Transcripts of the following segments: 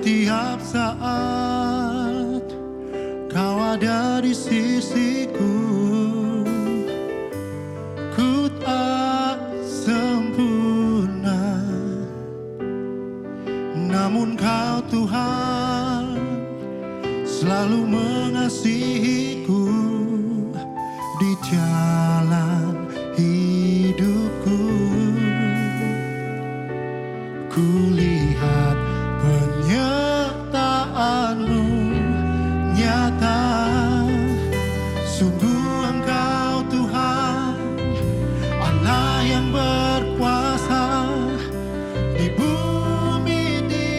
Setiap saat Kau ada di sisiku, ku tak sempurna, namun Kau Tuhan selalu mengasihiku di jalan hidupku. Kulihat penyertaan-Mu nyata, sungguh Engkau Tuhan, Allah yang berkuasa di bumi di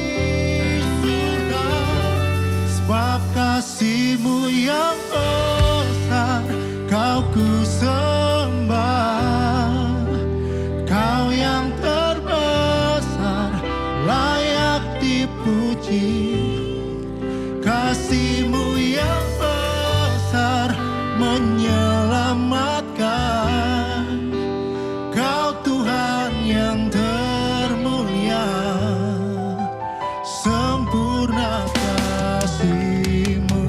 surga. Sebab kasih-Mu yang besar Kau ku sembah, Kau yang terbesar layak dipuji. Kasih-Mu yang besar menyelamatkan, Kau Tuhan yang termulia, sempurna kasih-Mu.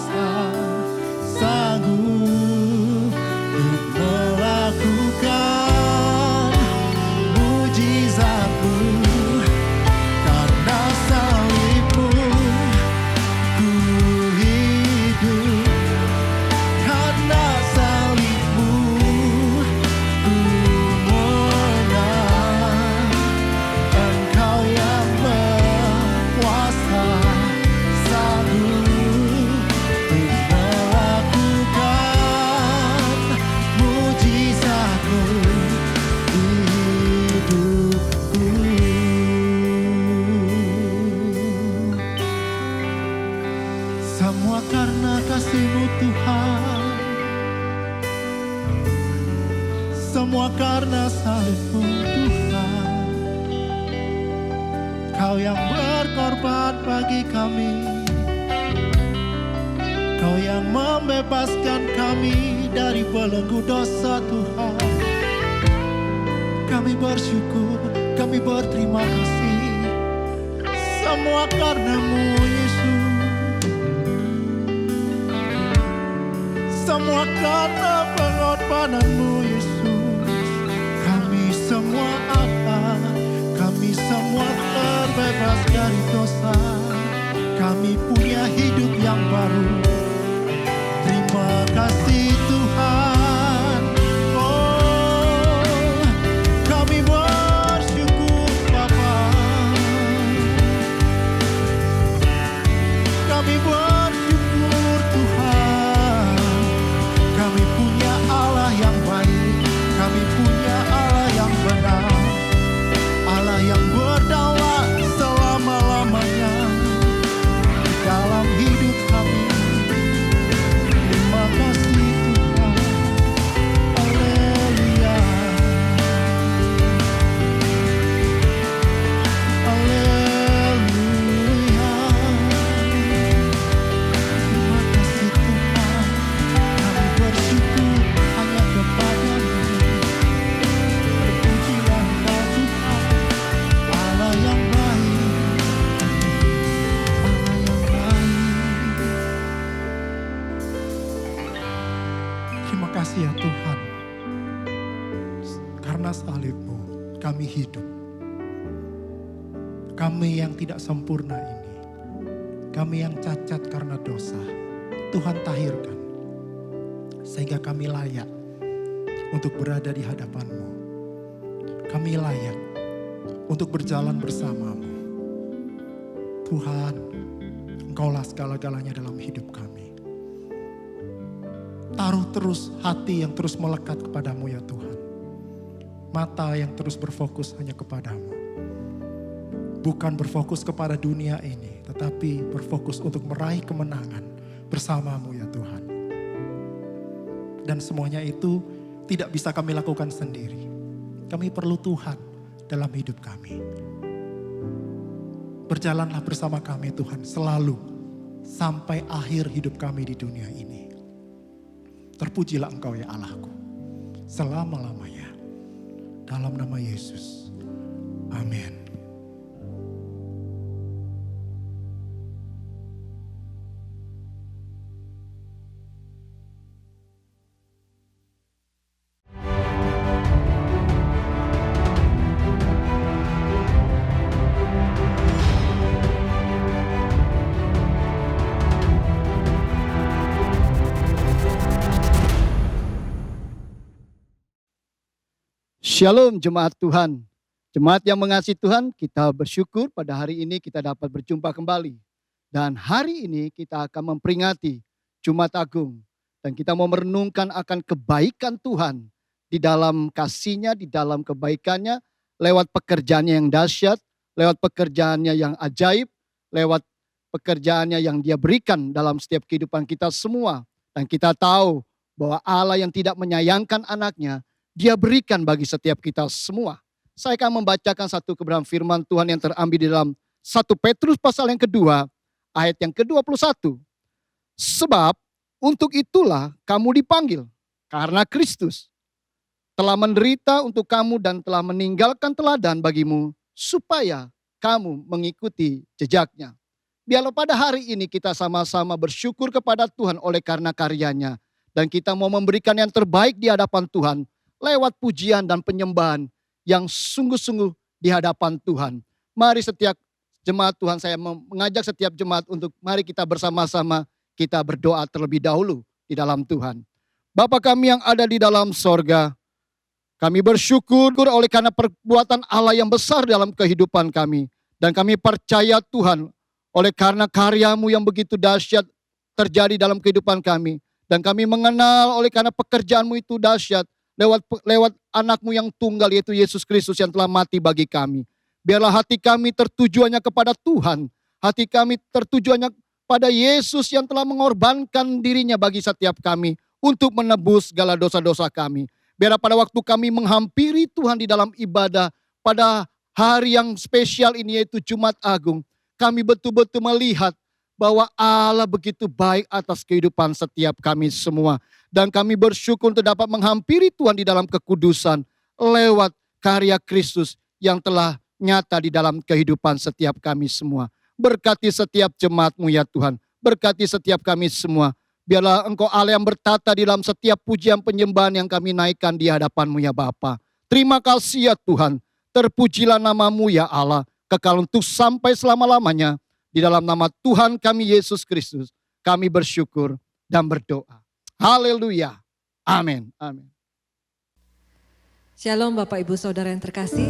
kuasa, sanggup untuk melakukan mujizatmu. Karena salibmu ku hidup, karena salibmu ku menang. Engkau yang berkuasa, sanggup untuk melakukan mujizatmu di hidupku. Semua karena kasih-Mu Tuhan, semua karena salib-Mu Tuhan. Kau yang berkorban bagi kami, Kau yang membebaskan kami dari belenggu dosa Tuhan. Kami bersyukur, kami berterima kasih. Semua karena-Mu Yesus, semua karena pengorbanan-Mu Yesus. Kami semua ada, kami semua terbebas dari dosa. Kami punya hidup yang baru. Terima kasih Tuhan. Oh, kami bersyukur Bapa. Kami bersyukur Tuhan. Kami punya Allah yang baik. Kami punya Allah yang benar. Allah yang berdaulat selama-lamanya di dalam hidup kami. Terima kasih Tuhan. Haleluya. Haleluya. Terima kasih Tuhan. Kami bersyukur hanya kepada-Mu. Terpujilah Engkau Tuhan, Allah yang baik, Allah yang baik. Terima kasih ya Tuhan, karena salib-Mu kami hidup. Kami yang tidak sempurna ini, kami yang cacat karena dosa, Tuhan tahirkan. Sehingga kami layak untuk berada di hadapan-Mu. Kami layak untuk berjalan bersama-Mu. Tuhan, Engkaulah segala-galanya dalam hidup kami. Taruh terus hati yang terus melekat kepadamu ya Tuhan. Mata yang terus berfokus hanya kepadamu. Bukan berfokus kepada dunia ini, tetapi berfokus untuk meraih kemenangan bersamamu ya Tuhan. Dan semuanya itu tidak bisa kami lakukan sendiri. Kami perlu Tuhan dalam hidup kami. Berjalanlah bersama kami Tuhan selalu sampai akhir hidup kami di dunia ini. Terpujilah Engkau ya Allahku selama-lamanya. Dalam nama Yesus. Amin. Shalom jemaat Tuhan. Jemaat yang mengasihi Tuhan, kita bersyukur pada hari ini kita dapat berjumpa kembali. Dan hari ini kita akan memperingati Jumat Agung. Dan kita mau merenungkan akan kebaikan Tuhan di dalam kasih-Nya, di dalam kebaikannya, lewat pekerjaannya yang dahsyat, lewat pekerjaannya yang ajaib, lewat pekerjaannya yang Dia berikan dalam setiap kehidupan kita semua. Dan kita tahu bahwa Allah yang tidak menyayangkan anaknya, Dia berikan bagi setiap kita semua. Saya akan membacakan satu kebenaran firman Tuhan yang terambil di dalam 1 Petrus pasal yang kedua, ayat yang ke-21. Sebab untuk itulah kamu dipanggil, karena Kristus telah menderita untuk kamu dan telah meninggalkan teladan bagimu, supaya kamu mengikuti jejaknya. Biarlah pada hari ini kita sama-sama bersyukur kepada Tuhan oleh karena karyanya. Dan kita mau memberikan yang terbaik di hadapan Tuhan lewat pujian dan penyembahan yang sungguh-sungguh di hadapan Tuhan. Mari setiap jemaat Tuhan, saya mengajak setiap jemaat untuk mari kita bersama-sama kita berdoa terlebih dahulu di dalam Tuhan. Bapa kami yang ada di dalam sorga, kami bersyukur oleh karena perbuatan Allah yang besar dalam kehidupan kami. Dan kami percaya Tuhan, oleh karena karya-Mu yang begitu dahsyat terjadi dalam kehidupan kami. Dan kami mengenal oleh karena pekerjaan-Mu itu dahsyat lewat anak-Mu yang tunggal yaitu Yesus Kristus yang telah mati bagi kami. Biarlah hati kami tertujuannya kepada Tuhan. Hati kami tertujuannya pada Yesus yang telah mengorbankan dirinya bagi setiap kami untuk menebus segala dosa-dosa kami. Biarlah pada waktu kami menghampiri Tuhan di dalam ibadah pada hari yang spesial ini yaitu Jumat Agung, kami betul-betul melihat bahwa Allah begitu baik atas kehidupan setiap kami semua. Dan kami bersyukur untuk dapat menghampiri Tuhan di dalam kekudusan lewat karya Kristus yang telah nyata di dalam kehidupan setiap kami semua. Berkati setiap jemaat-Mu ya Tuhan. Berkati setiap kami semua. Biarlah Engkau Allah yang bertata di dalam setiap pujian penyembahan yang kami naikkan di hadapan-Mu ya Bapa. Terima kasih ya Tuhan. Terpujilah nama-Mu ya Allah, kekal untuk sampai selama-lamanya. Di dalam nama Tuhan kami Yesus Kristus, kami bersyukur dan berdoa. Haleluya. Amin. Amin. Shalom Bapak Ibu Saudara yang terkasih.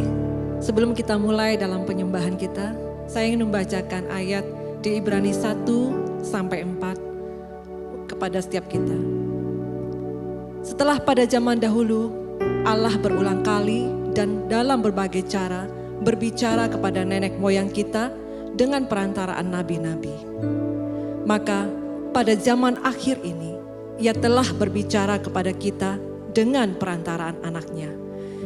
Sebelum kita mulai dalam penyembahan kita, saya ingin membacakan ayat di Ibrani 1 sampai 4 kepada setiap kita. Setelah pada zaman dahulu, Allah berulang kali dan dalam berbagai cara berbicara kepada nenek moyang kita dengan perantaraan nabi-nabi. Maka pada zaman akhir ini, Ia telah berbicara kepada kita dengan perantaraan anaknya,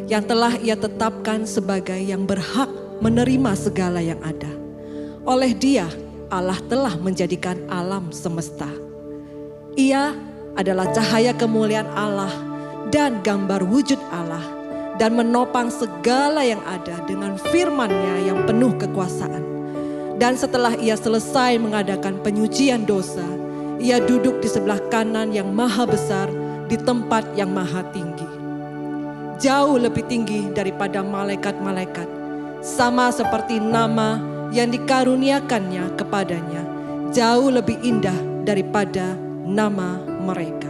yang telah Ia tetapkan sebagai yang berhak menerima segala yang ada. Oleh Dia, Allah telah menjadikan alam semesta. Ia adalah cahaya kemuliaan Allah dan gambar wujud Allah, dan menopang segala yang ada dengan firman-Nya yang penuh kekuasaan. Dan setelah Ia selesai mengadakan penyucian dosa, Ia duduk di sebelah kanan yang maha besar di tempat yang maha tinggi. Jauh lebih tinggi daripada malaikat-malaikat, sama seperti nama yang dikaruniakannya kepadanya, jauh lebih indah daripada nama mereka.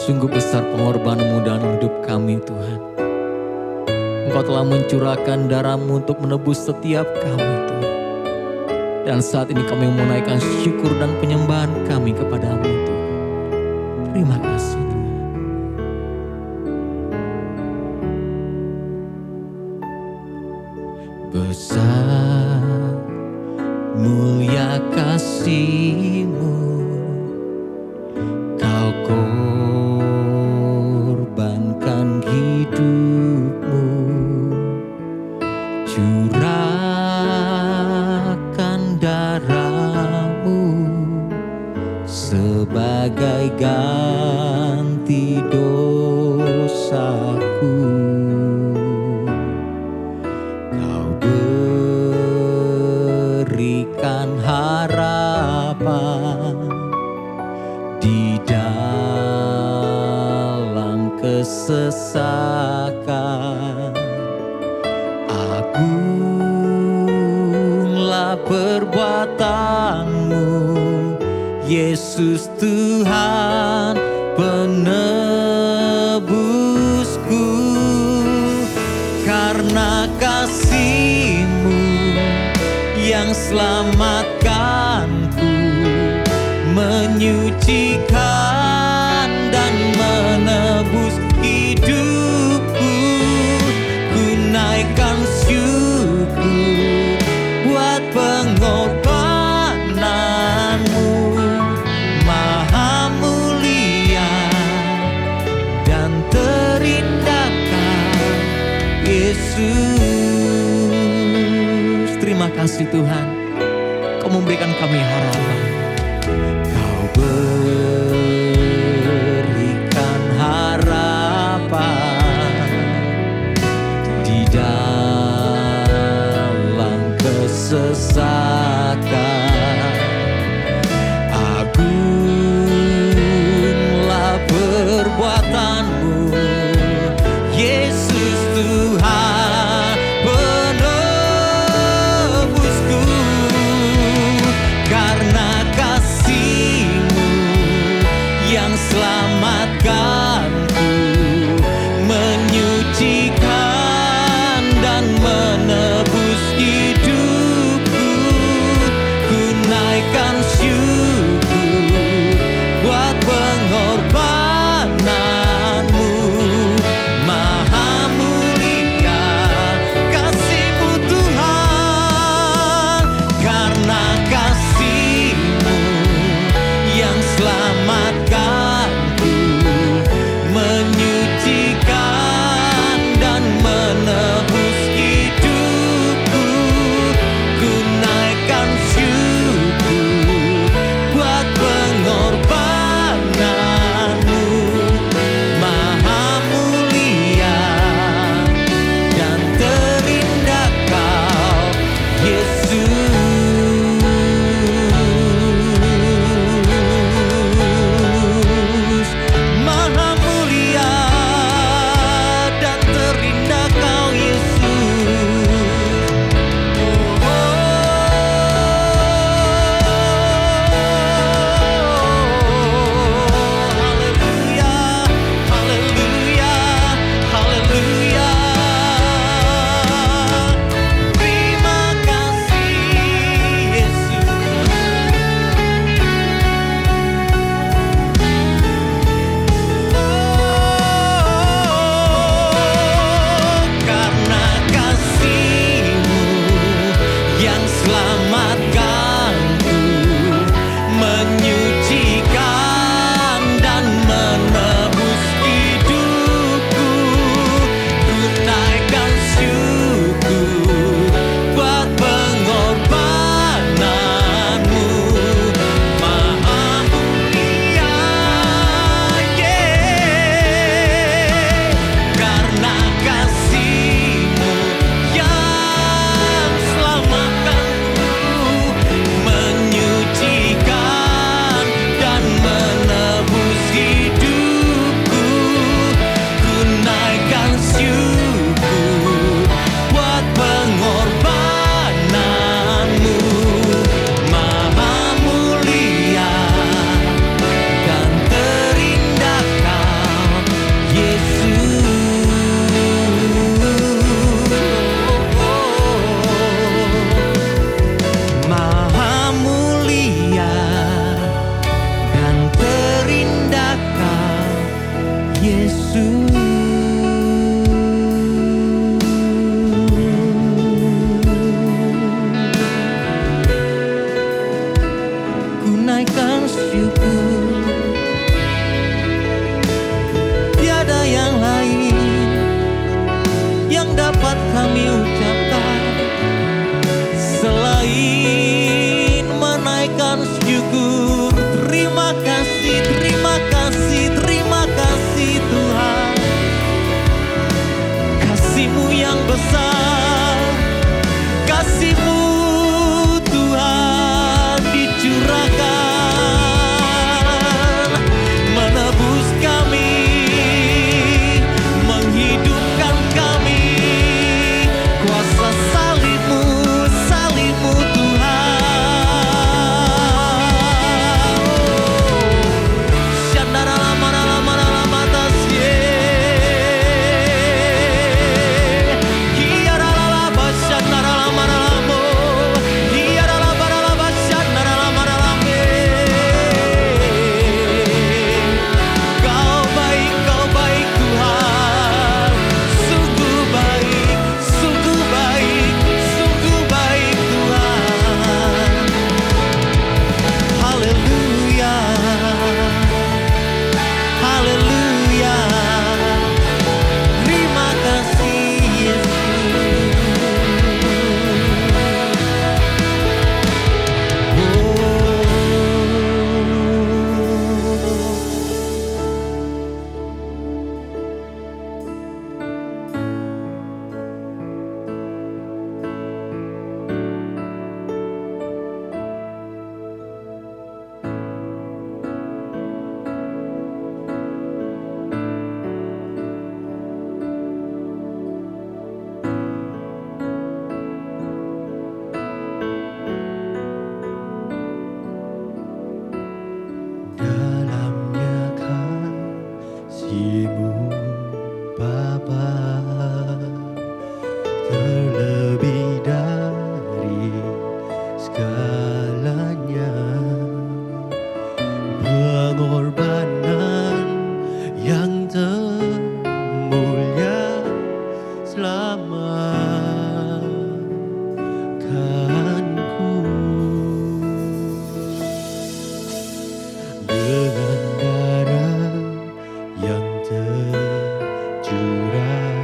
Sungguh besar pengorbanan-Mu dalam hidup kami Tuhan. Engkau telah mencurahkan darah-Mu untuk menebus setiap kami Tuhan. Dan saat ini kami menaikkan syukur dan penyembahan kami kepadamu Tuhan. Terima kasih Tuhan. Besar mulia kasih-Mu, Kau korbankan hidup-Mu, curahkan darah-Mu sebagai ganti dosaku. Kau berikan harapan di dalam kesesakan. Agunglah perbuatan-Mu, Yesus Tuhan penebusku. Karena kasih-Mu yang selamatkanku, menyucikan dan menebus hidupku. Ku naikkan syukur buat pengorbanan-Mu, Maha mulia dan terindahkan Yesus. Terima kasih Tuhan, Kau memberikan kami harapan. Kau berikan harapan di dalam kesesakan. Agunglah perbuatan-Mu, Yesus Tuhan penebusku. Karena kasih-Mu yang selamatkanku, menyucikan dan menebus hidupku. Ku naikkan syukur buat pengorbanan-Mu, Maha mulia kasih-Mu Tuhan. Karena kasih-Mu yang selamatkanku, menyucikan dan menebus hidupku. Ku naikkan syukur terima kasih Tuhan. Kasih-Mu yang besar, kasih-Mu Tuhan dicurahkan, menebus kami, menghidupkan kami. Kuasa salib-Mu, salib-Mu Tuhan. Shandara lama lama lama tasye. Hiara lama shandara lama lama. Hiara lama shandara lama lama. Kau baik Tuhan. Sungguh baik, sungguh baik, sungguh baik Tuhan. Haleluya, haleluya. Terima kasih Yesus. Dalamnya kasih-Mu Bapa, terlebih dari segalanya, pengorbanan yang termulia selamatkanku. Dengan darah yang tercurah,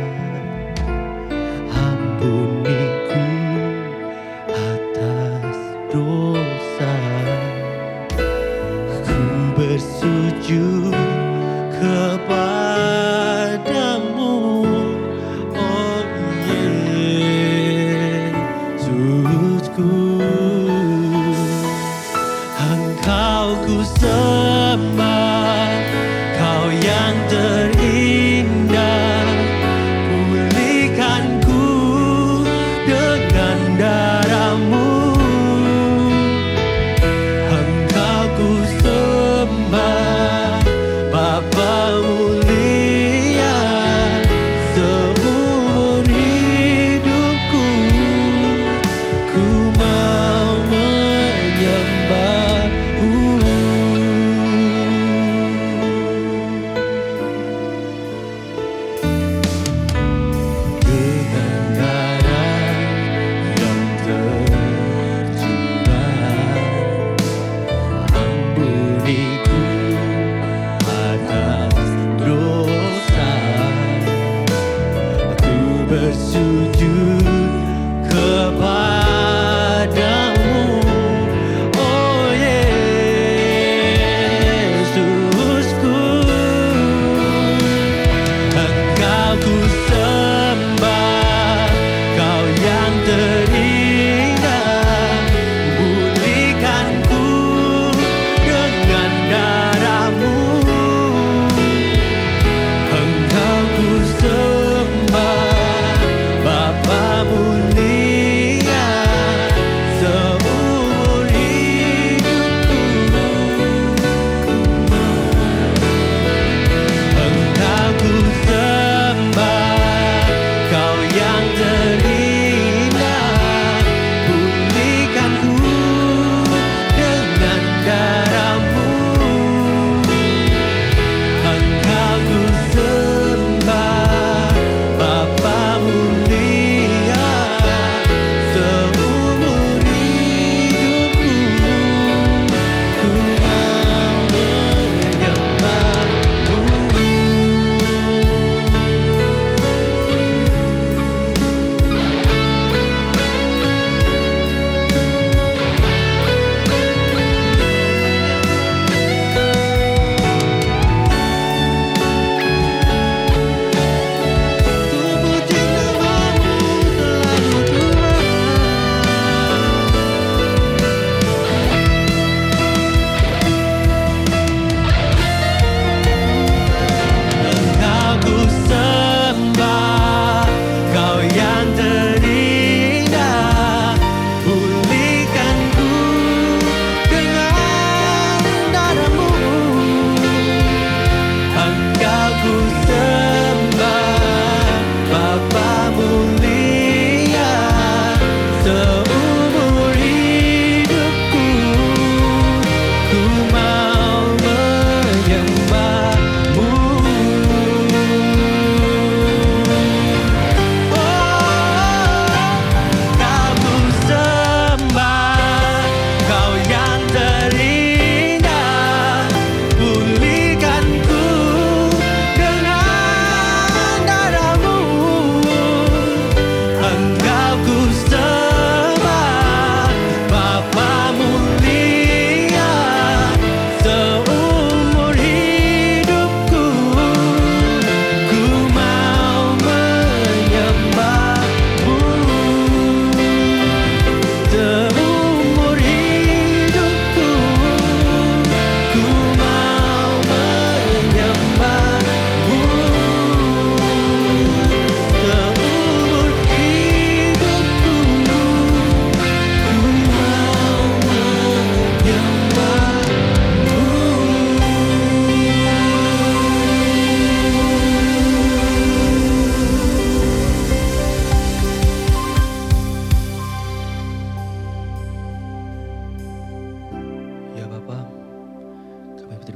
ampuniku atas dosa. Ku bersujud kepadamu, oh Yesusku. Engkau ku sembah, Kau yang terindah. Pulihkanku dengan darah-Mu. Engkau ku sembah, Bapa mulia. Seumur hidupku ku mau menyembah-Mu.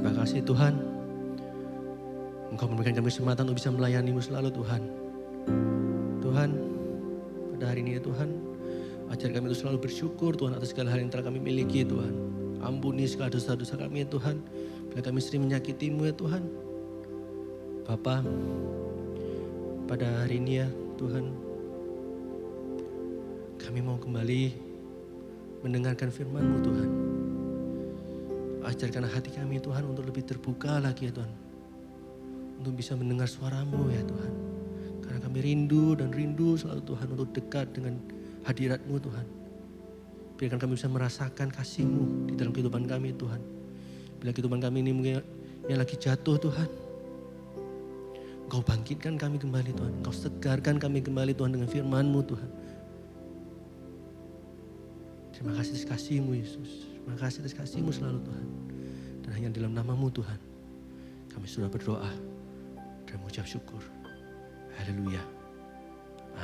Terima kasih Tuhan. Engkau memberikan kami kesempatan untuk bisa melayani-Mu selalu Tuhan. Tuhan, pada hari ini ya Tuhan, ajar kami untuk selalu bersyukur Tuhan atas segala hal yang telah kami miliki Tuhan. Ampuni segala dosa-dosa kami ya Tuhan. Bila kami sering menyakiti-Mu ya Tuhan. Bapa, pada hari ini ya Tuhan, kami mau kembali mendengarkan firman-Mu Tuhan. Ajarkan hati kami Tuhan untuk lebih terbuka lagi ya Tuhan. Untuk bisa mendengar suara-Mu ya Tuhan. Karena kami rindu dan rindu selalu Tuhan untuk dekat dengan hadirat-Mu Tuhan. Biarkan kami bisa merasakan kasih-Mu di dalam kehidupan kami Tuhan. Bila kehidupan kami ini mungkin yang lagi jatuh Tuhan. Engkau bangkitkan kami kembali Tuhan. Engkau segarkan kami kembali Tuhan dengan firman-Mu Tuhan. Terima kasih atas kasih-Mu Yesus. Terima kasih atas kasih-Mu selalu Tuhan. Dan hanya dalam nama-Mu Tuhan. Kami sudah berdoa dan mengucap syukur. Haleluya.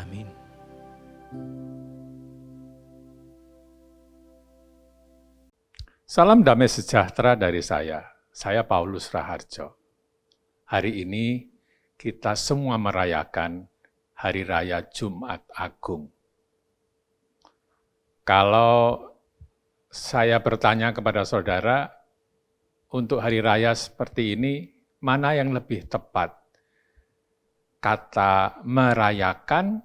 Amin. Salam damai sejahtera dari saya Paulus Raharjo. Hari ini kita semua merayakan Hari Raya Jumat Agung. Kalau saya bertanya kepada saudara, untuk hari raya seperti ini, mana yang lebih tepat? Kata merayakan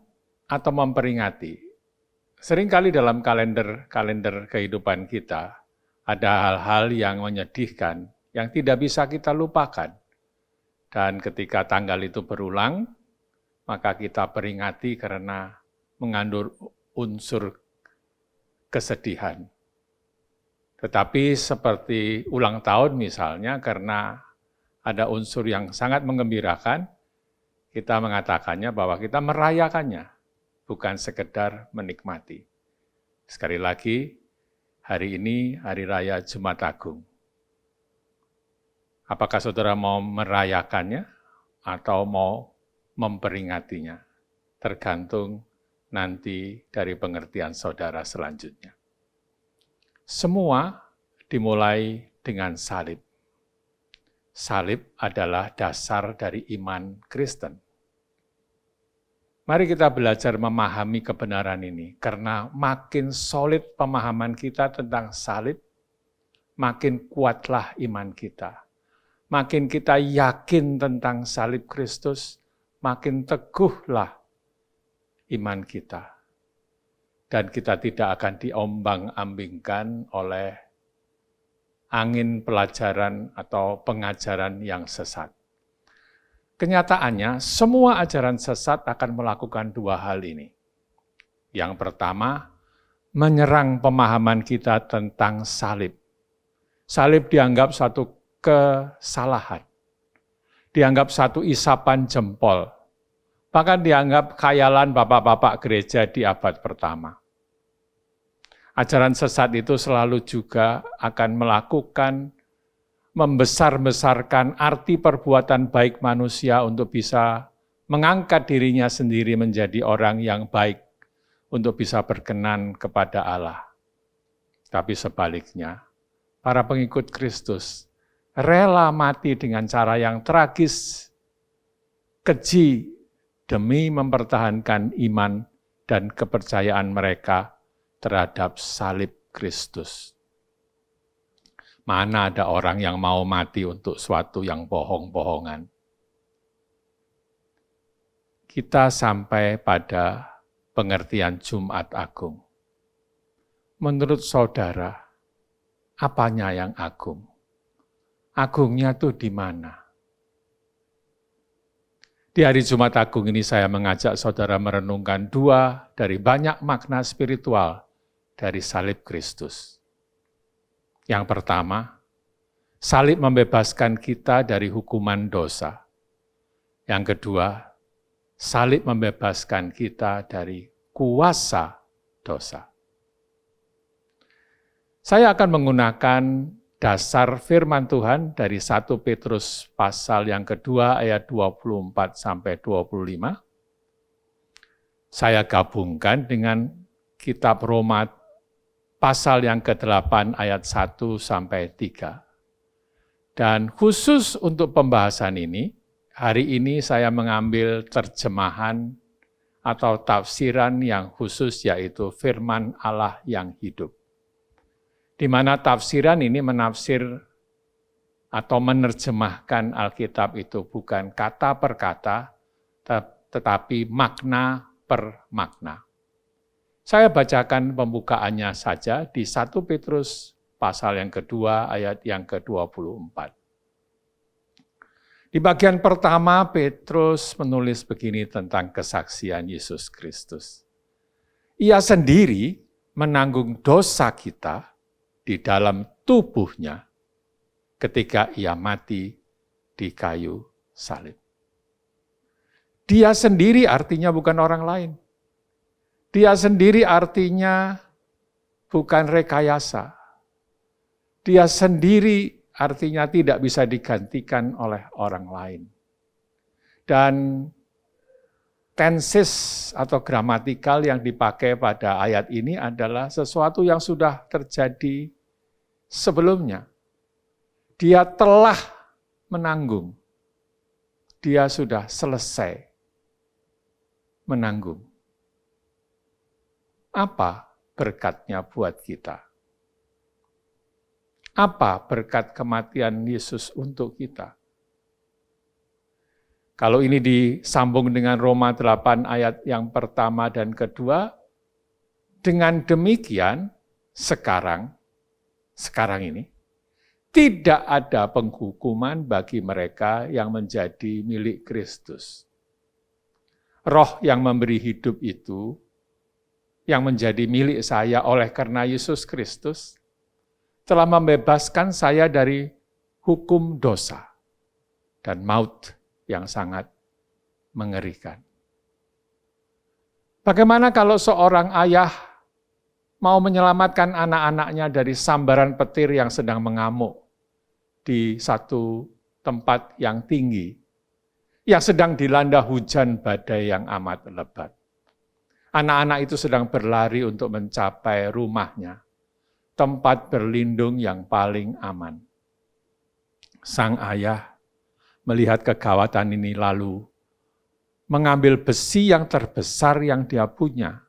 atau memperingati? Seringkali dalam kalender kehidupan kita, ada hal-hal yang menyedihkan, yang tidak bisa kita lupakan. Dan ketika tanggal itu berulang, maka kita peringati karena mengandung unsur kesedihan. Tetapi seperti ulang tahun misalnya, karena ada unsur yang sangat menggembirakan, kita mengatakannya bahwa kita merayakannya, bukan sekedar menikmati. Sekali lagi, hari ini Hari Raya Jumat Agung. Apakah saudara mau merayakannya atau mau memperingatinya? Tergantung nanti dari pengertian saudara selanjutnya. Semua dimulai dengan salib. Salib adalah dasar dari iman Kristen. Mari kita belajar memahami kebenaran ini, karena makin solid pemahaman kita tentang salib, makin kuatlah iman kita. Makin kita yakin tentang salib Kristus, makin teguhlah iman kita. Dan kita tidak akan diombang-ambingkan oleh angin pelajaran atau pengajaran yang sesat. Kenyataannya, semua ajaran sesat akan melakukan dua hal ini. Yang pertama, menyerang pemahaman kita tentang salib. Salib dianggap satu kesalahan, dianggap satu isapan jempol, bahkan dianggap khayalan bapak-bapak gereja di abad pertama. Ajaran sesat itu selalu juga akan melakukan membesar-besarkan arti perbuatan baik manusia untuk bisa mengangkat dirinya sendiri menjadi orang yang baik untuk bisa berkenan kepada Allah. Tapi sebaliknya, para pengikut Kristus rela mati dengan cara yang tragis, keji, demi mempertahankan iman dan kepercayaan mereka terhadap salib Kristus. Mana ada orang yang mau mati untuk suatu yang bohong-bohongan? Kita sampai pada pengertian Jumat Agung. Menurut saudara, apanya yang agung? Agungnya tuh di mana? Di hari Jumat Agung ini saya mengajak saudara merenungkan dua dari banyak makna spiritual dari salib Kristus. Yang pertama, salib membebaskan kita dari hukuman dosa. Yang kedua, salib membebaskan kita dari kuasa dosa. Saya akan menggunakan dasar firman Tuhan dari 1 Petrus pasal yang kedua ayat 24 sampai 25. Saya gabungkan dengan kitab Roma pasal yang ke-8 ayat 1 sampai 3. Dan khusus untuk pembahasan ini, hari ini saya mengambil terjemahan atau tafsiran yang khusus, yaitu firman Allah yang hidup. Di mana tafsiran ini menafsir atau menerjemahkan Alkitab itu bukan kata per kata, tetapi makna per makna. Saya bacakan pembukaannya saja di 1 Petrus pasal yang kedua ayat yang ke-24. Di bagian pertama Petrus menulis begini tentang kesaksian Yesus Kristus. Ia sendiri menanggung dosa kita di dalam tubuhnya ketika ia mati di kayu salib. Dia sendiri artinya bukan orang lain. Dia sendiri artinya bukan rekayasa. Dia sendiri artinya tidak bisa digantikan oleh orang lain. Dan tenses atau gramatikal yang dipakai pada ayat ini adalah sesuatu yang sudah terjadi sebelumnya. Dia telah menanggung. Dia sudah selesai menanggung. Apa berkatnya buat kita? Apa berkat kematian Yesus untuk kita? Kalau ini disambung dengan Roma 8 ayat yang pertama dan kedua, dengan demikian sekarang ini, tidak ada penghukuman bagi mereka yang menjadi milik Kristus. Roh yang memberi hidup itu, yang menjadi milik saya oleh karena Yesus Kristus, telah membebaskan saya dari hukum dosa dan maut yang sangat mengerikan. Bagaimana kalau seorang ayah mau menyelamatkan anak-anaknya dari sambaran petir yang sedang mengamuk di satu tempat yang tinggi, yang sedang dilanda hujan badai yang amat lebat? Anak-anak itu sedang berlari untuk mencapai rumahnya, tempat berlindung yang paling aman. Sang ayah melihat kegawatan ini lalu mengambil besi yang terbesar yang dia punya,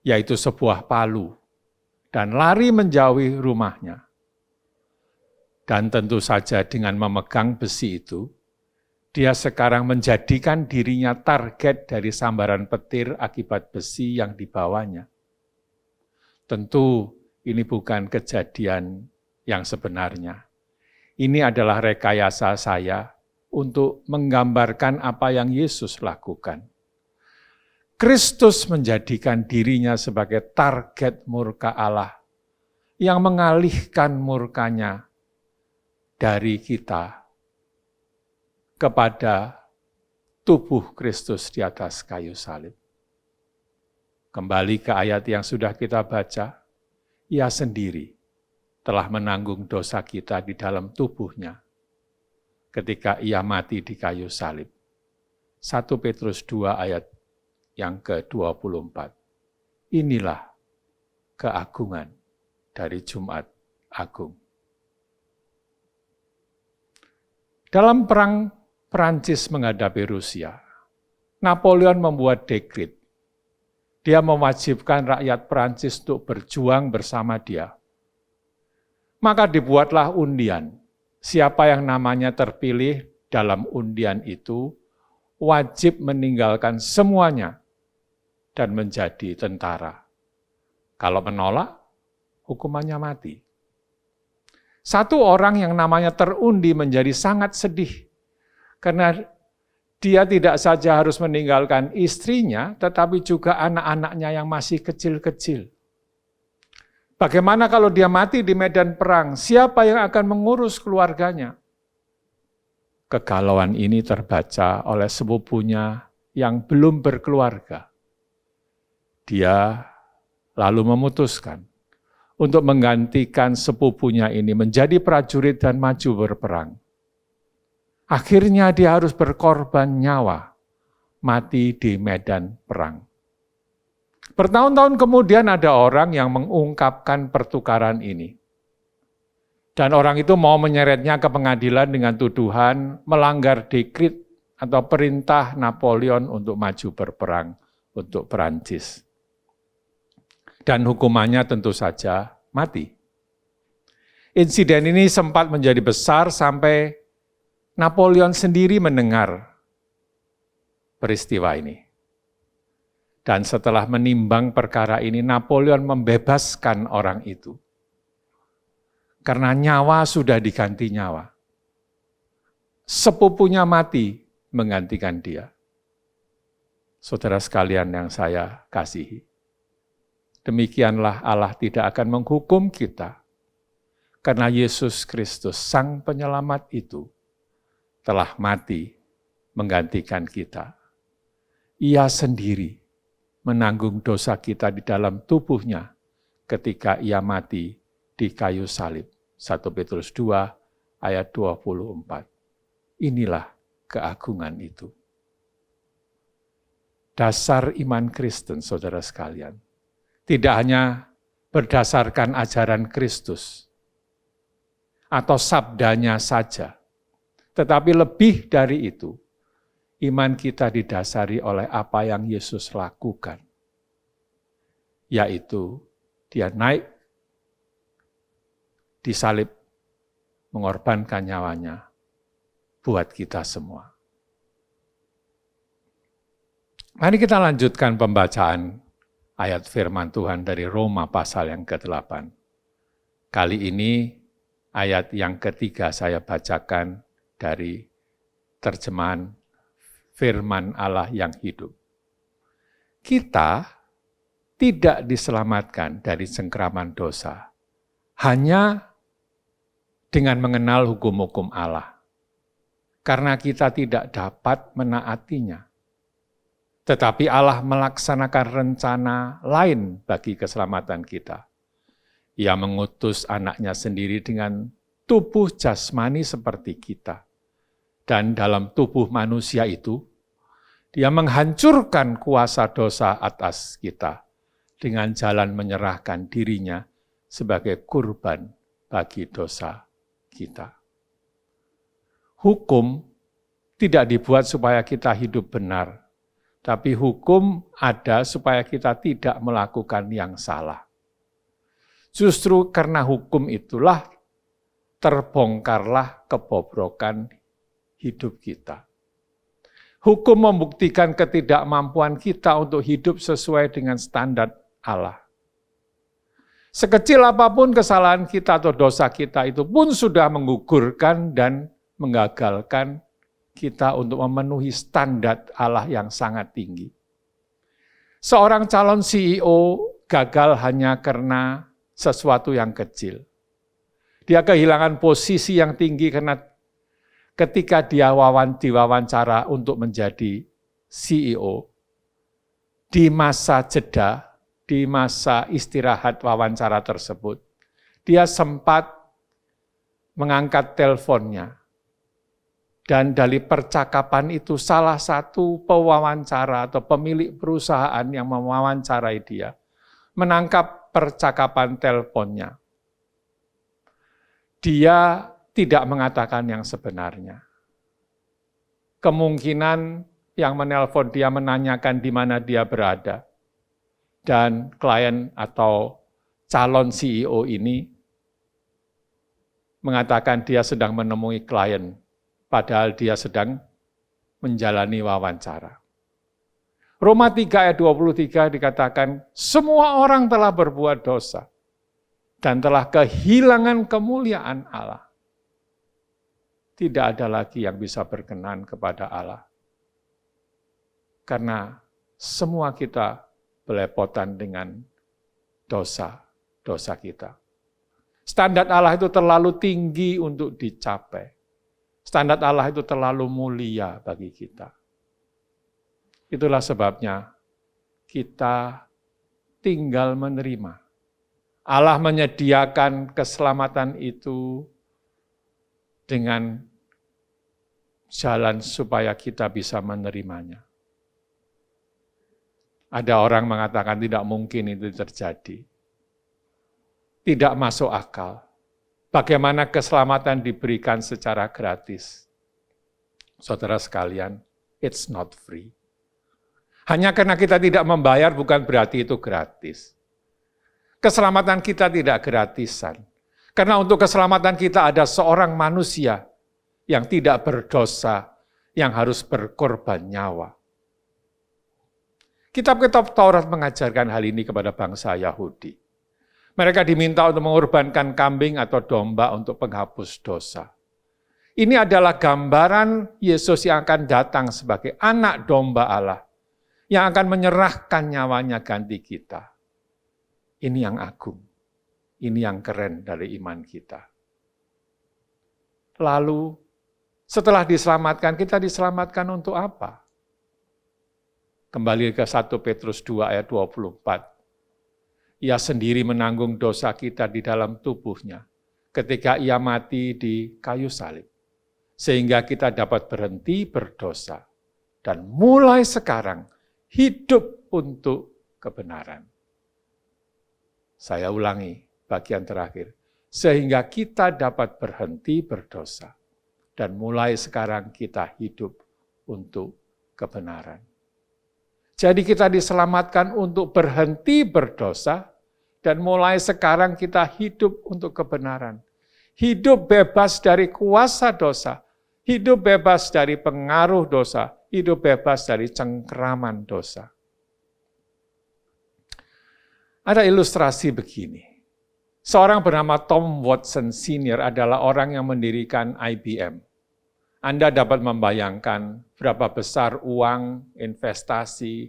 yaitu sebuah palu, dan lari menjauhi rumahnya. Dan tentu saja dengan memegang besi itu, dia sekarang menjadikan dirinya target dari sambaran petir akibat besi yang dibawanya. Tentu ini bukan kejadian yang sebenarnya. Ini adalah rekayasa saya untuk menggambarkan apa yang Yesus lakukan. Kristus menjadikan dirinya sebagai target murka Allah yang mengalihkan murkanya dari kita kepada tubuh Kristus di atas kayu salib. Kembali ke ayat yang sudah kita baca, Ia sendiri telah menanggung dosa kita di dalam tubuhnya ketika Ia mati di kayu salib. 1 Petrus 2 ayat yang ke-24. Inilah keagungan dari Jumat Agung. Dalam perang Prancis menghadapi Rusia, Napoleon membuat dekret. Dia mewajibkan rakyat Prancis untuk berjuang bersama dia. Maka dibuatlah undian. Siapa yang namanya terpilih dalam undian itu wajib meninggalkan semuanya dan menjadi tentara. Kalau menolak, hukumannya mati. Satu orang yang namanya terundi menjadi sangat sedih, karena dia tidak saja harus meninggalkan istrinya, tetapi juga anak-anaknya yang masih kecil-kecil. Bagaimana kalau dia mati di medan perang? Siapa yang akan mengurus keluarganya? Kegalauan ini terbaca oleh sepupunya yang belum berkeluarga. Dia lalu memutuskan untuk menggantikan sepupunya ini menjadi prajurit dan maju berperang. Akhirnya dia harus berkorban nyawa, mati di medan perang. Bertahun-tahun kemudian ada orang yang mengungkapkan pertukaran ini. Dan orang itu mau menyeretnya ke pengadilan dengan tuduhan melanggar dekrit atau perintah Napoleon untuk maju berperang untuk Perancis. Dan hukumannya tentu saja mati. Insiden ini sempat menjadi besar sampai Napoleon sendiri mendengar peristiwa ini. Dan setelah menimbang perkara ini, Napoleon membebaskan orang itu. Karena nyawa sudah diganti nyawa. Sepupunya mati menggantikan dia. Saudara sekalian yang saya kasihi, demikianlah Allah tidak akan menghukum kita, karena Yesus Kristus, Sang Penyelamat itu, telah mati menggantikan kita. Ia sendiri menanggung dosa kita di dalam tubuhnya ketika ia mati di kayu salib. 1 Petrus 2 ayat 24. Inilah keagungan itu. Dasar iman Kristen, saudara sekalian, tidak hanya berdasarkan ajaran Kristus atau sabdanya saja, tetapi lebih dari itu, iman kita didasari oleh apa yang Yesus lakukan, yaitu dia naik disalib, mengorbankan nyawanya buat kita semua. Mari kita lanjutkan pembacaan ayat firman Tuhan dari Roma pasal yang ke-8. Kali ini ayat yang ketiga saya bacakan dari terjemahan firman Allah yang hidup. Kita tidak diselamatkan dari cengkraman dosa hanya dengan mengenal hukum-hukum Allah, karena kita tidak dapat menaatinya. Tetapi Allah melaksanakan rencana lain bagi keselamatan kita. Ia mengutus anaknya sendiri dengan tubuh jasmani seperti kita. Dan dalam tubuh manusia itu, dia menghancurkan kuasa dosa atas kita dengan jalan menyerahkan dirinya sebagai kurban bagi dosa kita. Hukum tidak dibuat supaya kita hidup benar, tapi hukum ada supaya kita tidak melakukan yang salah. Justru karena hukum itulah terbongkarlah kebobrokan hidup kita. Hukum membuktikan ketidakmampuan kita untuk hidup sesuai dengan standar Allah. Sekecil apapun kesalahan kita atau dosa kita itu pun sudah menggugurkan dan menggagalkan kita untuk memenuhi standar Allah yang sangat tinggi. Seorang calon CEO gagal hanya karena sesuatu yang kecil. Dia kehilangan posisi yang tinggi karena ketika dia diwawancara untuk menjadi CEO, di masa jeda, di masa istirahat wawancara tersebut, dia sempat mengangkat teleponnya. Dan dari percakapan itu salah satu pewawancara atau pemilik perusahaan yang mewawancarai dia, menangkap percakapan teleponnya. Dia tidak mengatakan yang sebenarnya. Kemungkinan yang menelpon dia menanyakan di mana dia berada. Dan klien atau calon CEO ini mengatakan dia sedang menemui klien, padahal dia sedang menjalani wawancara. Roma 3 ayat 23 dikatakan, semua orang telah berbuat dosa dan telah kehilangan kemuliaan Allah. Tidak ada lagi yang bisa berkenan kepada Allah. Karena semua kita belepotan dengan dosa-dosa kita. Standar Allah itu terlalu tinggi untuk dicapai. Standar Allah itu terlalu mulia bagi kita. Itulah sebabnya kita tinggal menerima. Allah menyediakan keselamatan itu dengan jalan supaya kita bisa menerimanya. Ada orang mengatakan tidak mungkin itu terjadi. Tidak masuk akal. Bagaimana keselamatan diberikan secara gratis? Saudara sekalian, it's not free. Hanya karena kita tidak membayar bukan berarti itu gratis. Keselamatan kita tidak gratisan. Karena untuk keselamatan kita ada seorang manusia yang tidak berdosa, yang harus berkorban nyawa. Kitab-kitab Taurat mengajarkan hal ini kepada bangsa Yahudi. Mereka diminta untuk mengorbankan kambing atau domba untuk penghapus dosa. Ini adalah gambaran Yesus yang akan datang sebagai anak domba Allah, yang akan menyerahkan nyawanya ganti kita. Ini yang agung, ini yang keren dari iman kita. Lalu, setelah diselamatkan, kita diselamatkan untuk apa? Kembali ke 1 Petrus 2 ayat 24. Ia sendiri menanggung dosa kita di dalam tubuhnya ketika ia mati di kayu salib. Sehingga kita dapat berhenti berdosa dan mulai sekarang hidup untuk kebenaran. Saya ulangi bagian terakhir. Sehingga kita dapat berhenti berdosa dan mulai sekarang kita hidup untuk kebenaran. Jadi kita diselamatkan untuk berhenti berdosa, dan mulai sekarang kita hidup untuk kebenaran. Hidup bebas dari kuasa dosa, hidup bebas dari pengaruh dosa, hidup bebas dari cengkeraman dosa. Ada ilustrasi begini. Seorang bernama Tom Watson Sr. adalah orang yang mendirikan IBM. Anda dapat membayangkan berapa besar uang investasi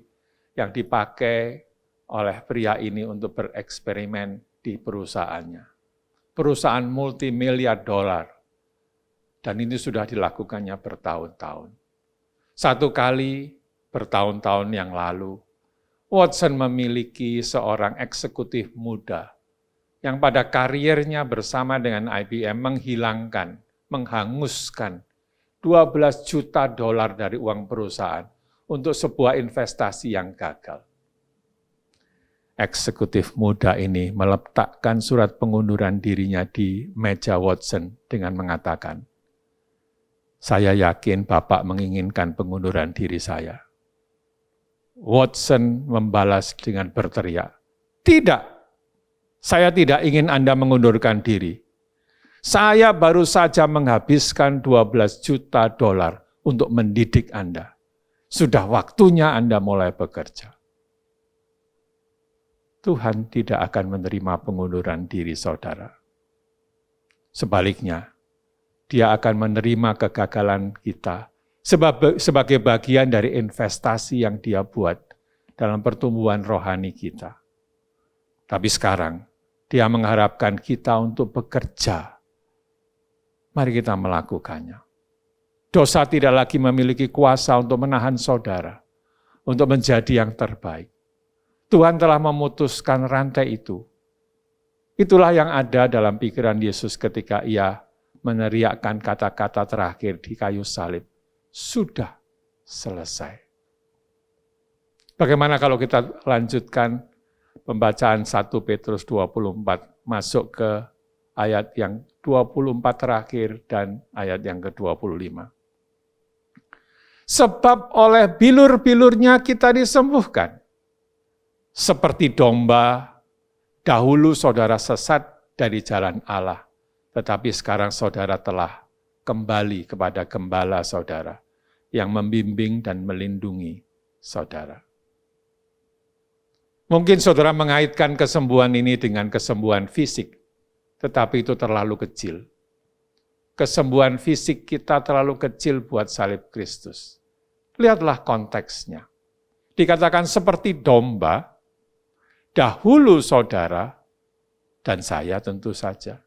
yang dipakai oleh pria ini untuk bereksperimen di perusahaannya. Perusahaan multimiliar dolar. Dan ini sudah dilakukannya bertahun-tahun. Satu kali bertahun-tahun yang lalu, Watson memiliki seorang eksekutif muda yang pada kariernya bersama dengan IBM menghanguskan 12 juta dolar dari uang perusahaan untuk sebuah investasi yang gagal. Eksekutif muda ini meletakkan surat pengunduran dirinya di meja Watson dengan mengatakan, "Saya yakin Bapak menginginkan pengunduran diri saya." Watson membalas dengan berteriak, "Tidak, saya tidak ingin Anda mengundurkan diri. Saya baru saja menghabiskan 12 juta dolar untuk mendidik Anda. Sudah waktunya Anda mulai bekerja." Tuhan tidak akan menerima pengunduran diri saudara. Sebaliknya, Dia akan menerima kegagalan kita sebagai bagian dari investasi yang Dia buat dalam pertumbuhan rohani kita. Tapi sekarang, Dia mengharapkan kita untuk bekerja. Mari kita melakukannya. Dosa tidak lagi memiliki kuasa untuk menahan saudara, untuk menjadi yang terbaik. Tuhan telah memutuskan rantai itu. Itulah yang ada dalam pikiran Yesus ketika Ia meneriakkan kata-kata terakhir di kayu salib. Sudah selesai. Bagaimana kalau kita lanjutkan pembacaan 1 Petrus 24, masuk ke ayat yang 24 terakhir dan ayat yang ke-25. Sebab oleh bilur-bilurnya kita disembuhkan. Seperti domba, dahulu saudara sesat dari jalan Allah, tetapi sekarang saudara telah kembali kepada gembala saudara, yang membimbing dan melindungi saudara. Mungkin saudara mengaitkan kesembuhan ini dengan kesembuhan fisik, tetapi itu terlalu kecil. Kesembuhan fisik kita terlalu kecil buat salib Kristus. Lihatlah konteksnya. Dikatakan seperti domba, dahulu saudara, dan saya tentu saja,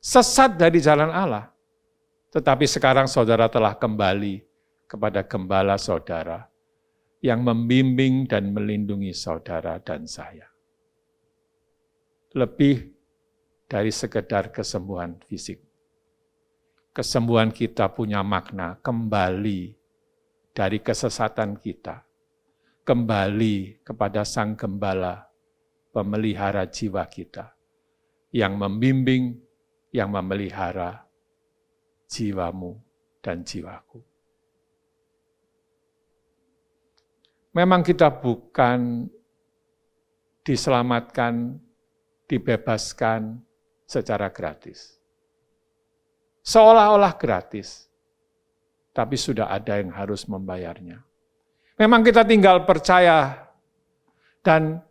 sesat dari jalan Allah. Tetapi sekarang saudara telah kembali kepada gembala saudara, yang membimbing dan melindungi saudara dan saya. Lebih dari sekedar kesembuhan fisik. Kesembuhan kita punya makna kembali dari kesesatan kita, kembali kepada Sang Gembala, pemelihara jiwa kita, yang membimbing, yang memelihara jiwamu dan jiwaku. Memang kita bukan diselamatkan, dibebaskan secara gratis. Seolah-olah gratis, tapi sudah ada yang harus membayarnya. Memang kita tinggal percaya, dan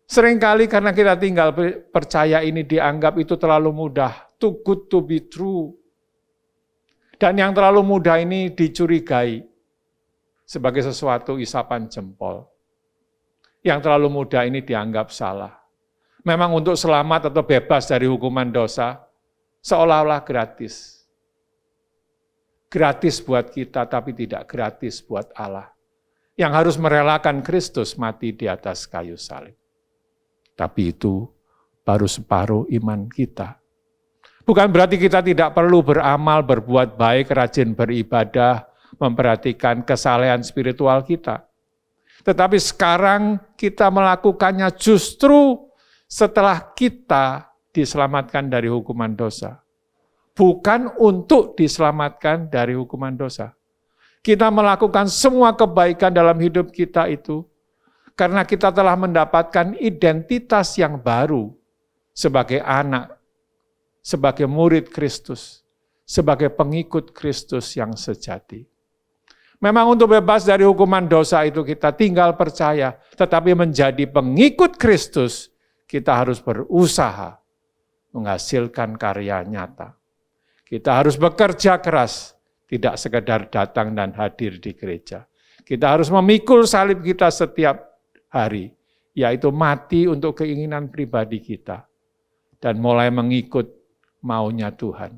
seringkali karena kita tinggal percaya ini dianggap itu terlalu mudah, too good to be true. Dan yang terlalu mudah ini dicurigai sebagai sesuatu isapan jempol. Yang terlalu mudah ini dianggap salah. Memang untuk selamat atau bebas dari hukuman dosa, seolah-olah gratis. Gratis buat kita, tapi tidak gratis buat Allah. Yang harus merelakan Kristus mati di atas kayu salib. Tapi itu baru separuh iman kita. Bukan berarti kita tidak perlu beramal, berbuat baik, rajin beribadah, memperhatikan kesalehan spiritual kita. Tetapi sekarang kita melakukannya justru setelah kita diselamatkan dari hukuman dosa. Bukan untuk diselamatkan dari hukuman dosa. Kita melakukan semua kebaikan dalam hidup kita itu karena kita telah mendapatkan identitas yang baru sebagai anak, sebagai murid Kristus, sebagai pengikut Kristus yang sejati. Memang untuk bebas dari hukuman dosa itu kita tinggal percaya, tetapi menjadi pengikut Kristus, kita harus berusaha menghasilkan karya nyata. Kita harus bekerja keras, tidak sekedar datang dan hadir di gereja. Kita harus memikul salib kita setiap hari, yaitu mati untuk keinginan pribadi kita, dan mulai mengikut maunya Tuhan.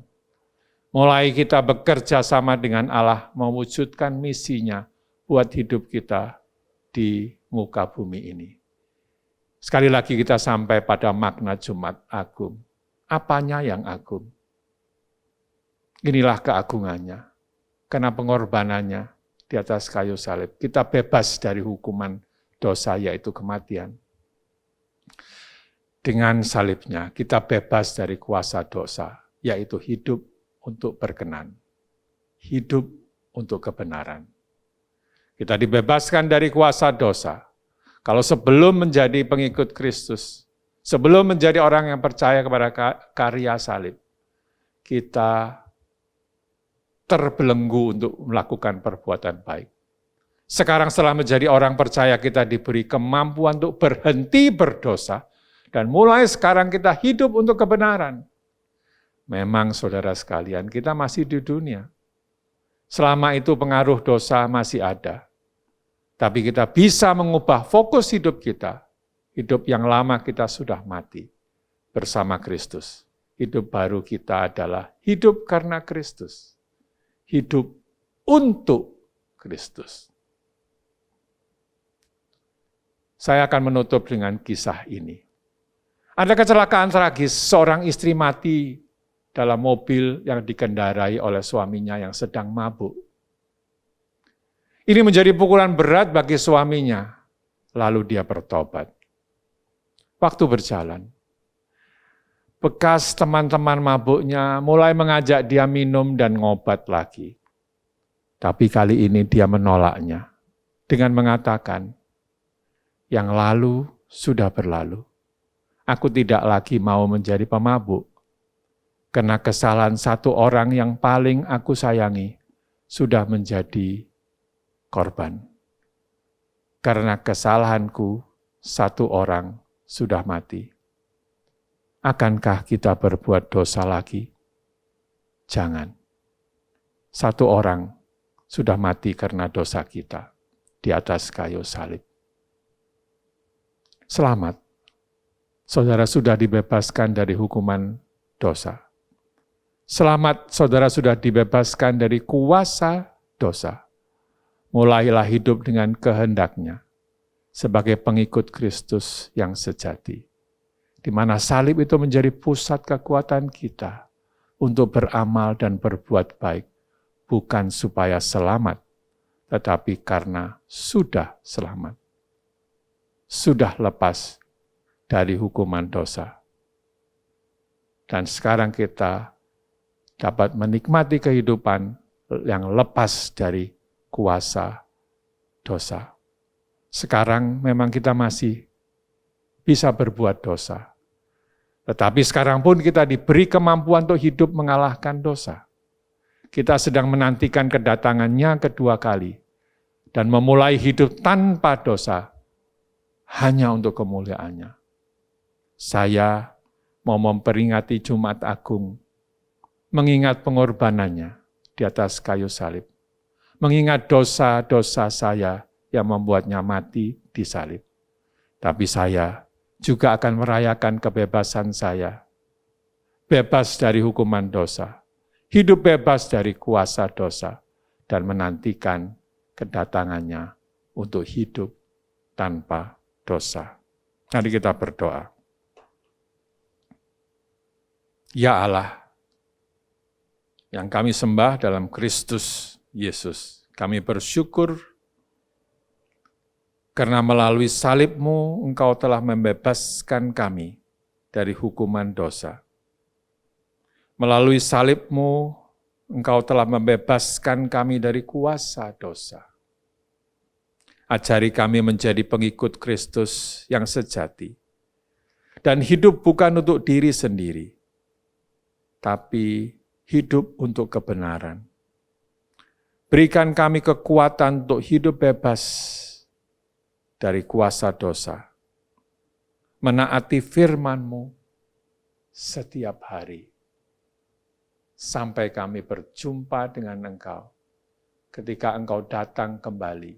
Mulai kita bekerja sama dengan Allah, mewujudkan misinya buat hidup kita di muka bumi ini. Sekali lagi kita sampai pada makna Jumat Agung. Apanya yang agung? Inilah keagungannya. Karena pengorbanannya di atas kayu salib. Kita bebas dari hukuman dosa, yaitu kematian. Dengan salibnya, kita bebas dari kuasa dosa, yaitu hidup untuk berkenan. Hidup untuk kebenaran. Kita dibebaskan dari kuasa dosa. Kalau sebelum menjadi pengikut Kristus, sebelum menjadi orang yang percaya kepada karya salib, kita terbelenggu untuk melakukan perbuatan baik. Sekarang setelah menjadi orang percaya, kita diberi kemampuan untuk berhenti berdosa, dan mulai sekarang kita hidup untuk kebenaran. Memang saudara sekalian, kita masih di dunia. Selama itu pengaruh dosa masih ada. Tapi kita bisa mengubah fokus hidup kita. Hidup yang lama kita sudah mati bersama Kristus. Hidup baru kita adalah hidup karena Kristus. Hidup untuk Kristus. Saya akan menutup dengan kisah ini. Ada kecelakaan tragis, seorang istri mati dalam mobil yang dikendarai oleh suaminya yang sedang mabuk. Ini menjadi pukulan berat bagi suaminya, lalu dia bertobat. Waktu berjalan, bekas teman-teman mabuknya mulai mengajak dia minum dan ngobat lagi. Tapi kali ini dia menolaknya dengan mengatakan, yang lalu sudah berlalu. Aku tidak lagi mau menjadi pemabuk, karena kesalahan satu orang yang paling aku sayangi sudah menjadi korban. Karena kesalahanku, satu orang sudah mati. Akankah kita berbuat dosa lagi? Jangan. Satu orang sudah mati karena dosa kita di atas kayu salib. Selamat, saudara sudah dibebaskan dari hukuman dosa. Selamat, saudara sudah dibebaskan dari kuasa dosa. Mulailah hidup dengan kehendaknya sebagai pengikut Kristus yang sejati, di mana salib itu menjadi pusat kekuatan kita untuk beramal dan berbuat baik, bukan supaya selamat, tetapi karena sudah selamat. Sudah lepas dari hukuman dosa. Dan sekarang kita dapat menikmati kehidupan yang lepas dari kuasa dosa. Sekarang memang kita masih bisa berbuat dosa. Tetapi sekarang pun kita diberi kemampuan untuk hidup mengalahkan dosa. Kita sedang menantikan kedatangannya kedua kali dan memulai hidup tanpa dosa hanya untuk kemuliaannya. Saya mau memperingati Jumat Agung, mengingat pengorbanannya di atas kayu salib, mengingat dosa-dosa saya yang membuatnya mati di salib. Tapi saya juga akan merayakan kebebasan saya, bebas dari hukuman dosa, hidup bebas dari kuasa dosa, dan menantikan kedatangannya untuk hidup tanpa dosa. Mari kita berdoa. Ya Allah, yang kami sembah dalam Kristus Yesus, kami bersyukur karena melalui salib-Mu Engkau telah membebaskan kami dari hukuman dosa. Melalui salib-Mu Engkau telah membebaskan kami dari kuasa dosa. Ajari kami menjadi pengikut Kristus yang sejati. Dan hidup bukan untuk diri sendiri, tapi hidup untuk kebenaran. Berikan kami kekuatan untuk hidup bebas dari kuasa dosa. Menaati firman-Mu setiap hari. Sampai kami berjumpa dengan Engkau ketika Engkau datang kembali,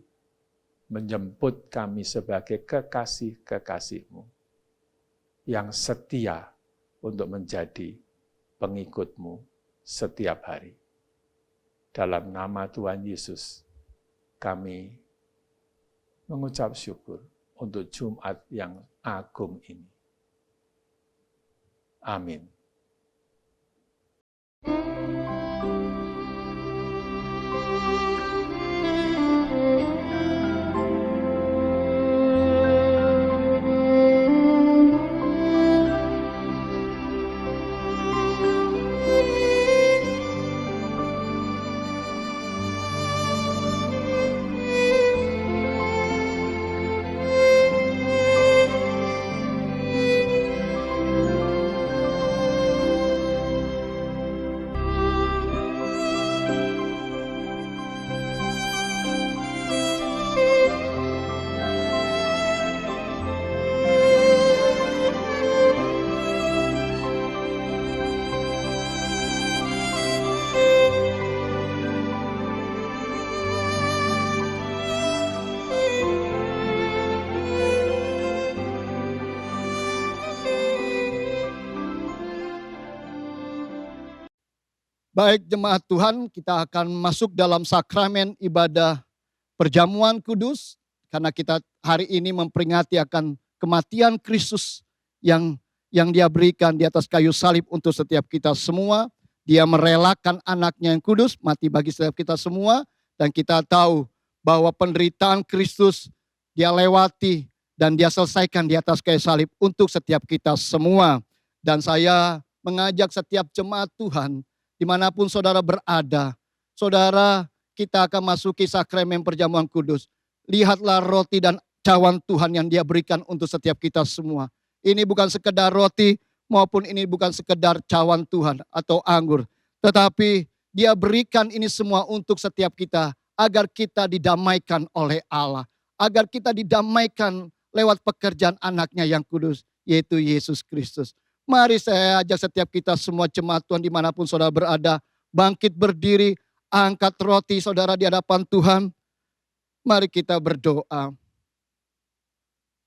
menjemput kami sebagai kekasih-kekasih-Mu yang setia untuk menjadi pengikut-Mu setiap hari. Dalam nama Tuhan Yesus, kami mengucap syukur untuk Jumat yang agung ini. Amin. Baik jemaat Tuhan, kita akan masuk dalam sakramen ibadah perjamuan kudus, karena kita hari ini memperingati akan kematian Kristus yang Dia berikan di atas kayu salib untuk setiap kita semua. Dia merelakan anaknya yang kudus, mati bagi setiap kita semua, dan kita tahu bahwa penderitaan Kristus Dia lewati dan Dia selesaikan di atas kayu salib untuk setiap kita semua. Dan saya mengajak setiap jemaat Tuhan, dimanapun saudara berada, saudara, kita akan masuki sakramen perjamuan kudus. Lihatlah roti dan cawan Tuhan yang Dia berikan untuk setiap kita semua. Ini bukan sekedar roti, maupun ini bukan sekedar cawan Tuhan atau anggur. Tetapi Dia berikan ini semua untuk setiap kita, agar kita didamaikan oleh Allah. Agar kita didamaikan lewat pekerjaan anaknya yang kudus, yaitu Yesus Kristus. Mari saya ajak setiap kita semua jemaat Tuhan dimanapun saudara berada, bangkit berdiri, angkat roti saudara di hadapan Tuhan. Mari kita berdoa.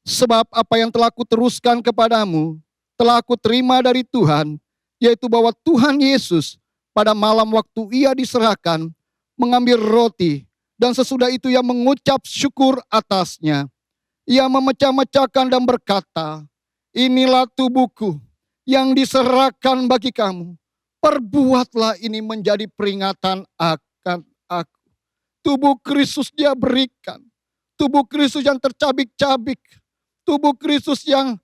Sebab apa yang telah kuteruskan kepadamu, telah aku terima dari Tuhan, yaitu bahwa Tuhan Yesus pada malam waktu Ia diserahkan, mengambil roti, dan sesudah itu Ia mengucap syukur atasnya. Ia memecah-mecahkan dan berkata, inilah tubuhku yang diserahkan bagi kamu. Perbuatlah ini menjadi peringatan akan aku. Tubuh Kristus Dia berikan. Tubuh Kristus yang tercabik-cabik. Tubuh Kristus yang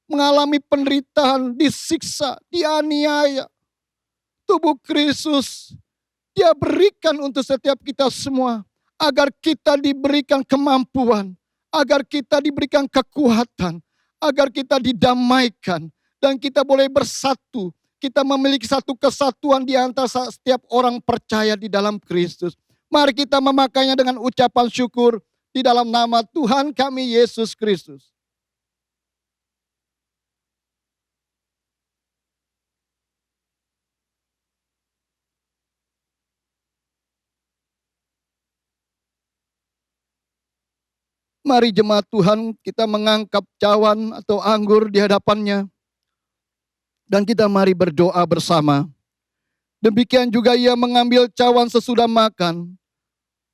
mengalami penderitaan, disiksa, dianiaya. Tubuh Kristus Dia berikan untuk setiap kita semua, agar kita diberikan kemampuan, agar kita diberikan kekuatan, agar kita didamaikan, dan kita boleh bersatu. Kita memiliki satu kesatuan di antara setiap orang percaya di dalam Kristus. Mari kita memakainya dengan ucapan syukur di dalam nama Tuhan kami Yesus Kristus. Mari jemaat Tuhan, kita mengangkat cawan atau anggur di hadapannya. Dan kita mari berdoa bersama. Demikian juga ia mengambil cawan sesudah makan.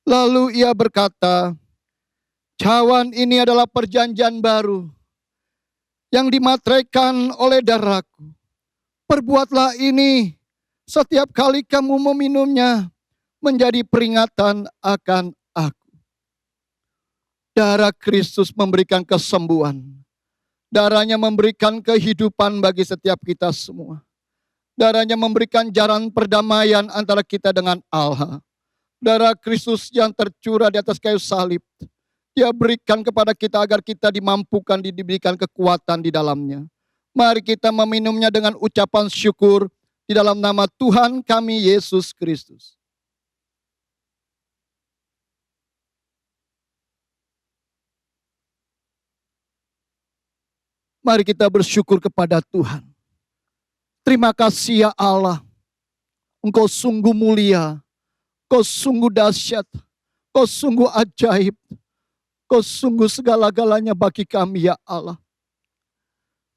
Lalu ia berkata, cawan ini adalah perjanjian baru yang dimateraikan oleh darahku. Perbuatlah ini setiap kali kamu meminumnya menjadi peringatan akan aku. Darah Kristus memberikan kesembuhan. Darahnya memberikan kehidupan bagi setiap kita semua. Darahnya memberikan jalan perdamaian antara kita dengan Allah. Darah Kristus yang tercurah di atas kayu salib, Dia berikan kepada kita agar kita dimampukan, diberikan kekuatan di dalamnya. Mari kita meminumnya dengan ucapan syukur di dalam nama Tuhan kami Yesus Kristus. Mari kita bersyukur kepada Tuhan. Terima kasih ya Allah. Engkau sungguh mulia. Engkau sungguh dahsyat. Engkau sungguh ajaib. Engkau sungguh segala-galanya bagi kami ya Allah.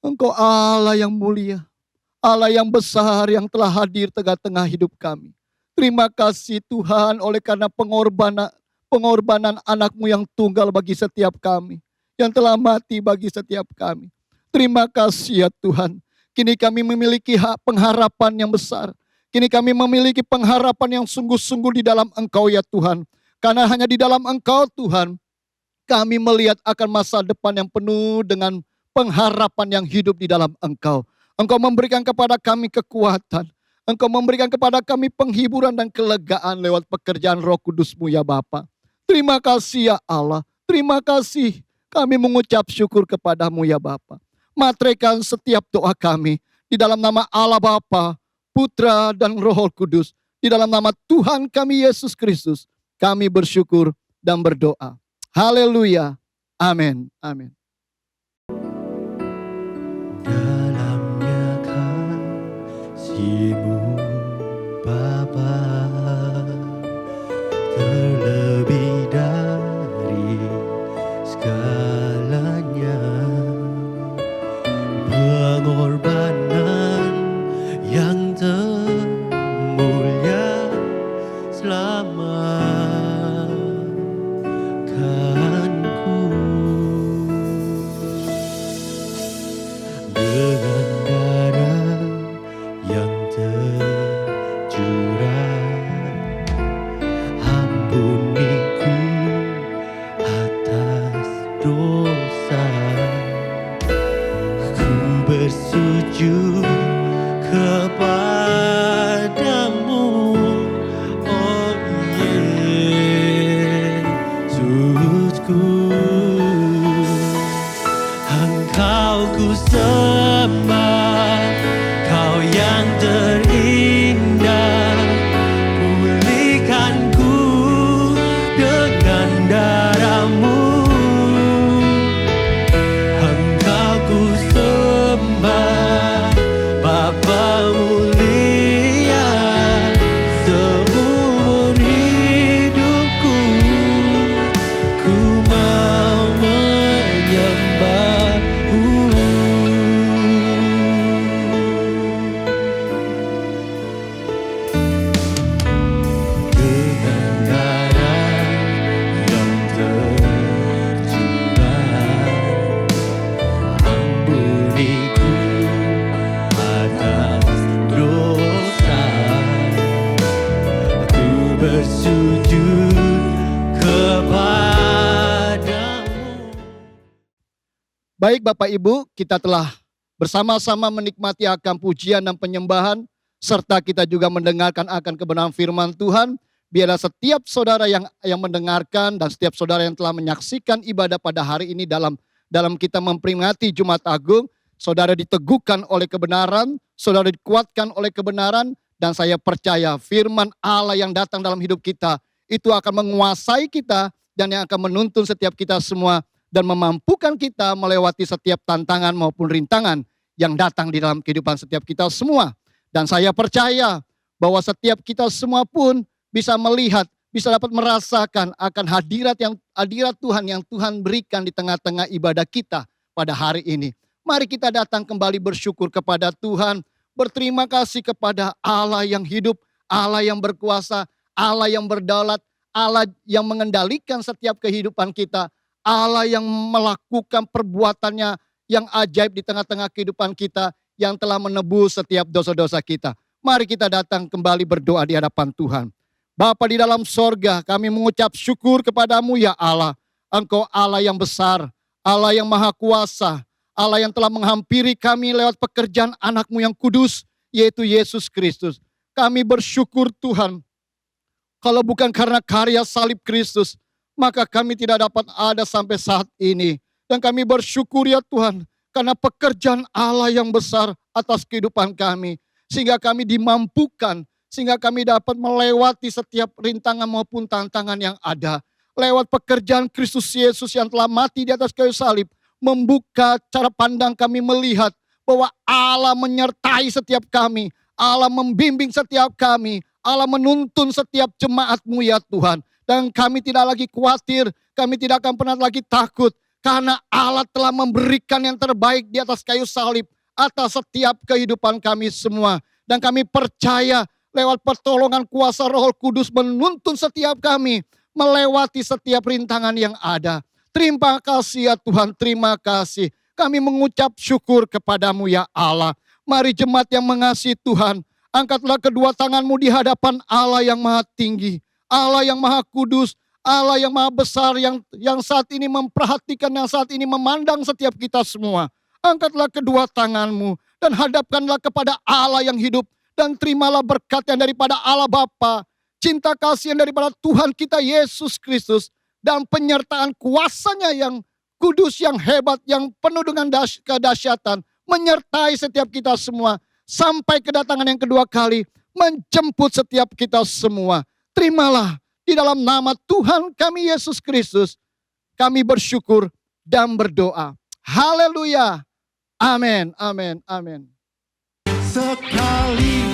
Engkau Allah yang mulia. Allah yang besar yang telah hadir tengah-tengah hidup kami. Terima kasih Tuhan oleh karena pengorbanan anakmu yang tunggal bagi setiap kami. Yang telah mati bagi setiap kami. Terima kasih ya Tuhan. Kini kami memiliki pengharapan yang besar. Kini kami memiliki pengharapan yang sungguh-sungguh di dalam Engkau ya Tuhan. Karena hanya di dalam Engkau Tuhan, kami melihat akan masa depan yang penuh dengan pengharapan yang hidup di dalam Engkau. Engkau memberikan kepada kami kekuatan. Engkau memberikan kepada kami penghiburan dan kelegaan lewat pekerjaan Roh Kudus-Mu ya Bapa. Terima kasih ya Allah. Terima kasih. Kami mengucap syukur kepadamu ya Bapa. Materaikan setiap doa kami di dalam nama Allah Bapa, Putra dan Roh Kudus. Di dalam nama Tuhan kami Yesus Kristus, kami bersyukur dan berdoa. Haleluya. Amin. Amin. Dalamnya kasih-Mu Bapa, terlebih dari segalanya, pengorbanan yang termulia selamatkanku. Dengan darah yang tercurah, ampuniku atas dosa. Ku bersujud kepadamu, oh Yesusku. Engkau ku sembah, Kau yang terindah. Pulihkanku dengan darah-Mu. Engkau ku sembah, Bapa mulia, seumur hidupku ku mau menyembah-Mu. Dengan darah yang tercurah, ampuniku atas dosa. Ku bersujud kepadamu. Baik Bapak Ibu, kita telah bersama-sama menikmati akan pujian dan penyembahan, serta kita juga mendengarkan akan kebenaran firman Tuhan. Biarlah setiap saudara yang mendengarkan dan setiap saudara yang telah menyaksikan ibadah pada hari ini dalam kita memperingati Jumat Agung, saudara diteguhkan oleh kebenaran, saudara dikuatkan oleh kebenaran, dan saya percaya firman Allah yang datang dalam hidup kita itu akan menguasai kita dan yang akan menuntun setiap kita semua dan memampukan kita melewati setiap tantangan maupun rintangan yang datang di dalam kehidupan setiap kita semua. Dan saya percaya bahwa setiap kita semua pun bisa melihat, bisa dapat merasakan akan hadirat Tuhan yang Tuhan berikan di tengah-tengah ibadah kita pada hari ini. Mari kita datang kembali bersyukur kepada Tuhan, berterima kasih kepada Allah yang hidup, Allah yang berkuasa, Allah yang berdaulat, Allah yang mengendalikan setiap kehidupan kita, Allah yang melakukan perbuatannya yang ajaib di tengah-tengah kehidupan kita, yang telah menebus setiap dosa-dosa kita. Mari kita datang kembali berdoa di hadapan Tuhan. Bapa di dalam sorga, kami mengucap syukur kepadamu ya Allah. Engkau Allah yang besar, Allah yang maha kuasa, Allah yang telah menghampiri kami lewat pekerjaan anak-Mu yang kudus, yaitu Yesus Kristus. Kami bersyukur Tuhan, kalau bukan karena karya salib Kristus, maka kami tidak dapat ada sampai saat ini. Dan kami bersyukur ya Tuhan, karena pekerjaan Allah yang besar atas kehidupan kami. Sehingga kami dimampukan, sehingga kami dapat melewati setiap rintangan maupun tantangan yang ada. Lewat pekerjaan Kristus Yesus yang telah mati di atas kayu salib, membuka cara pandang kami melihat bahwa Allah menyertai setiap kami. Allah membimbing setiap kami. Allah menuntun setiap jemaat-Mu ya Tuhan. Dan kami tidak lagi khawatir, kami tidak akan pernah lagi takut. Karena Allah telah memberikan yang terbaik di atas kayu salib atas setiap kehidupan kami semua. Dan kami percaya lewat pertolongan kuasa Roh Kudus menuntun setiap kami melewati setiap rintangan yang ada. Terima kasih ya Tuhan, terima kasih. Kami mengucap syukur kepadamu ya Allah. Mari jemaat yang mengasihi Tuhan, angkatlah kedua tanganmu di hadapan Allah yang maha tinggi, Allah yang maha kudus, Allah yang maha besar, yang saat ini memperhatikan, yang saat ini memandang setiap kita semua. Angkatlah kedua tanganmu dan hadapkanlah kepada Allah yang hidup, dan terimalah berkat yang daripada Allah Bapa, cinta kasih yang daripada Tuhan kita Yesus Kristus, dan penyertaan kuasanya yang kudus, yang hebat, yang penuh dengan kedahsyatan, menyertai setiap kita semua, sampai kedatangan yang kedua kali, menjemput setiap kita semua. Terimalah. Di dalam nama Tuhan kami Yesus Kristus, kami bersyukur dan berdoa. Haleluya. Amin, amin, amin. Sekali